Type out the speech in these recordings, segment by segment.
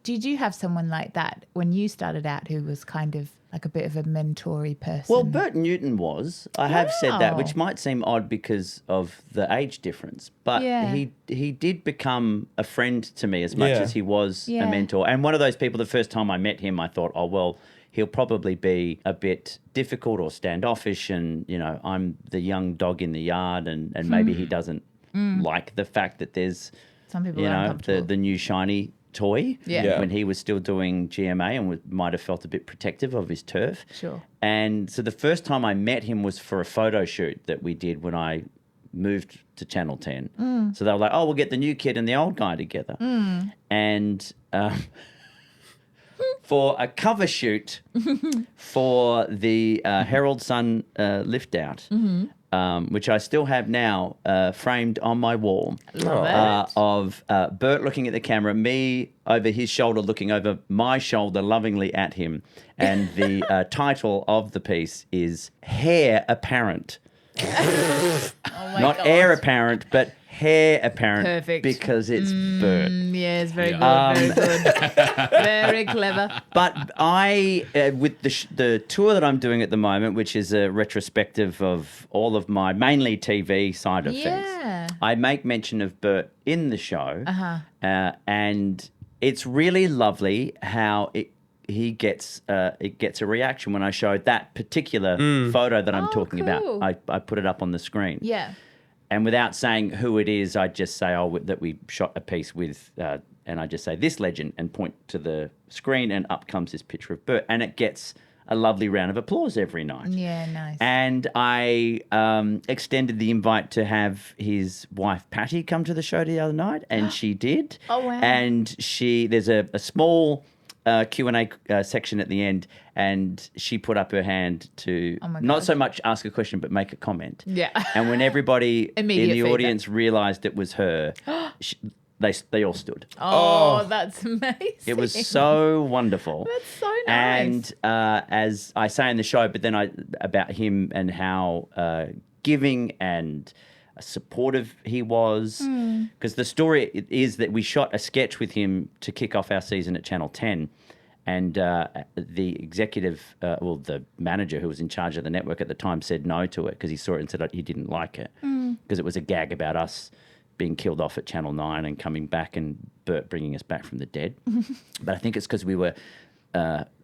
Did you have someone like that when you started out who was kind of like a bit of a mentor-y person? Well, Bert Newton was. I have said that, which Wow. might seem odd because of the age difference. But Yeah. he did become a friend to me as much Yeah. as he was Yeah. a mentor. And one of those people, the first time I met him, I thought, oh, well, he'll probably be a bit difficult or standoffish and, you know, I'm the young dog in the yard and maybe he doesn't like the fact that there's, Some people you are know, uncomfortable. the new shiny toy Yeah. when he was still doing GMA and might have felt a bit protective of his turf. Sure. And so the first time I met him was for a photo shoot that we did when I moved to Channel 10. So they were like, oh, we'll get the new kid and the old guy together. And for a cover shoot for the Herald Sun lift out, which I still have now framed on my wall. Love it. Of Bert looking at the camera, me over his shoulder looking over my shoulder lovingly at him. And the title of the piece is Hair Apparent. Not gosh. air apparent, but hair apparent. Perfect. Because it's Bert. Yes, very good, very good. Very clever. But I, with the tour that I'm doing at the moment, which is a retrospective of all of my mainly TV side of Yeah. things, I make mention of Bert in the show, and it's really lovely how it gets a reaction when I show that particular photo that I'm talking cool. about. I put it up on the screen. Yeah. And without saying who it is, I just say, that we shot a piece with, and I just say, this legend, and point to the screen, and up comes this picture of Bert. And it gets a lovely round of applause every night. Yeah, nice. And I extended the invite to have his wife, Patty, come to the show the other night, and she did. Oh, wow. And there's a small Q&A section at the end, and she put up her hand to Oh my not God. so much ask a question but make a comment. Yeah. And when everybody Immediate in the feedback. audience realised it was her, they all stood. Oh, that's amazing. It was so wonderful. That's so nice. And as I say in the show, but then about him and how giving and supportive he was. Because the story is that we shot a sketch with him to kick off our season at Channel 10. And the executive, the manager who was in charge of the network at the time said no to it because he saw it and said he didn't like it because it was a gag about us being killed off at Channel 9 and coming back and Bert bringing us back from the dead. But I think it's because we were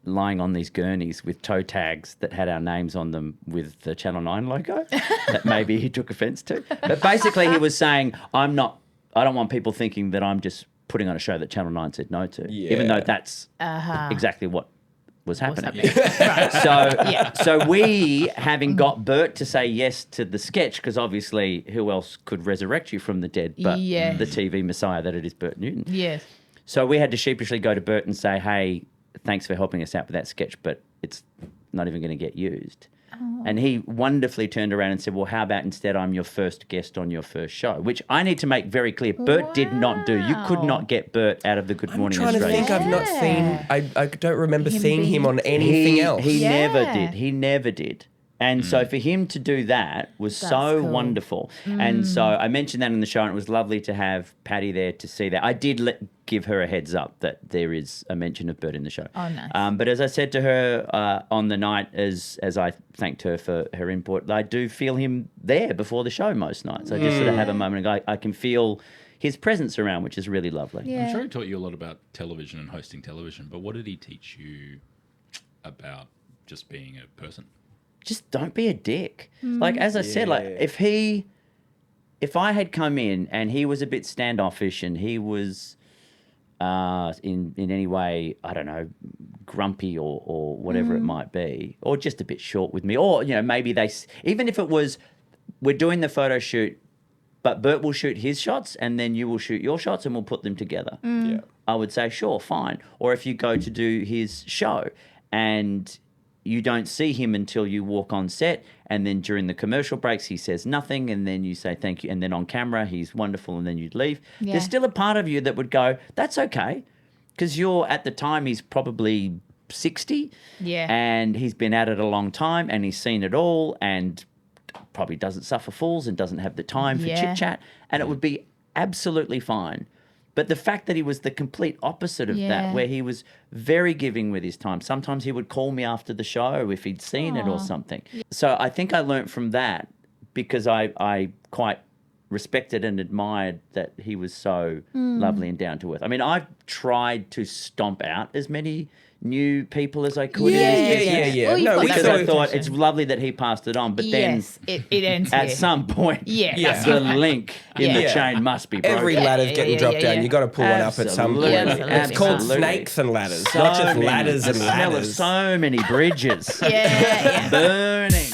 lying on these gurneys with toe tags that had our names on them with the Channel 9 logo that maybe he took offence to. But basically he was saying, I don't want people thinking that I'm just putting on a show that Channel 9 said no to, even though that's exactly what was happening. So we, having got Bert to say yes to the sketch, because obviously who else could resurrect you from the dead but Yes. the TV messiah that it is Bert Newton. Yes. So we had to sheepishly go to Bert and say, hey, thanks for helping us out with that sketch, but it's not even going to get used. And he wonderfully turned around and said, well, how about instead I'm your first guest on your first show, which I need to make very clear Bert did not do. You could not get Bert out of the Good Morning I'm trying to Australia. think. I've not seen. I don't remember Him seeing being- him on anything else. He never Yeah. did. He never did. And so for him to do that was so cool. wonderful. And so I mentioned that in the show, and it was lovely to have Patty there to see that. I did give her a heads up that there is a mention of Bert in the show. Oh, nice. But as I said to her on the night, as I thanked her for her input, I do feel him there before the show most nights. I just sort of have a moment and go, I can feel his presence around, which is really lovely. Yeah. I'm sure he taught you a lot about television and hosting television, but what did he teach you about just being a person? Just don't be a dick. Like, as I said, like if I had come in and he was a bit standoffish and he was in any way, I don't know, grumpy or whatever it might be, or just a bit short with me, or, you know, maybe even if it was, we're doing the photo shoot, but Bert will shoot his shots and then you will shoot your shots and we'll put them together. Yeah. I would say, sure, fine. Or if you go to do his show and you don't see him until you walk on set, and then during the commercial breaks he says nothing, and then you say thank you, and then on camera he's wonderful, and then you'd leave. Yeah. There's still a part of you that would go, that's okay, because at the time he's probably 60, Yeah. and he's been at it a long time, and he's seen it all, and probably doesn't suffer fools and doesn't have the time for Yeah. chit-chat, and it would be absolutely fine But the fact that he was the complete opposite of Yeah. that, where he was very giving with his time. Sometimes he would call me after the show if he'd seen it or something. So I think I learnt from that because I quite respected and admired that he was so lovely and down to earth. I mean, I've tried to stomp out as many new people as I could. Yeah. Well, you've No, got we that Because I reputation. thought it's lovely that he passed it on, but then yes, it ends at here. some point, Yeah. the link in the Yeah. chain must be broken. Every ladder's getting yeah, dropped yeah, down. yeah. You got to pull one up at some point. Absolutely, It's called absolutely. snakes and ladders, So not just many- ladders the and smell of ladders. so many bridges Yeah. burning.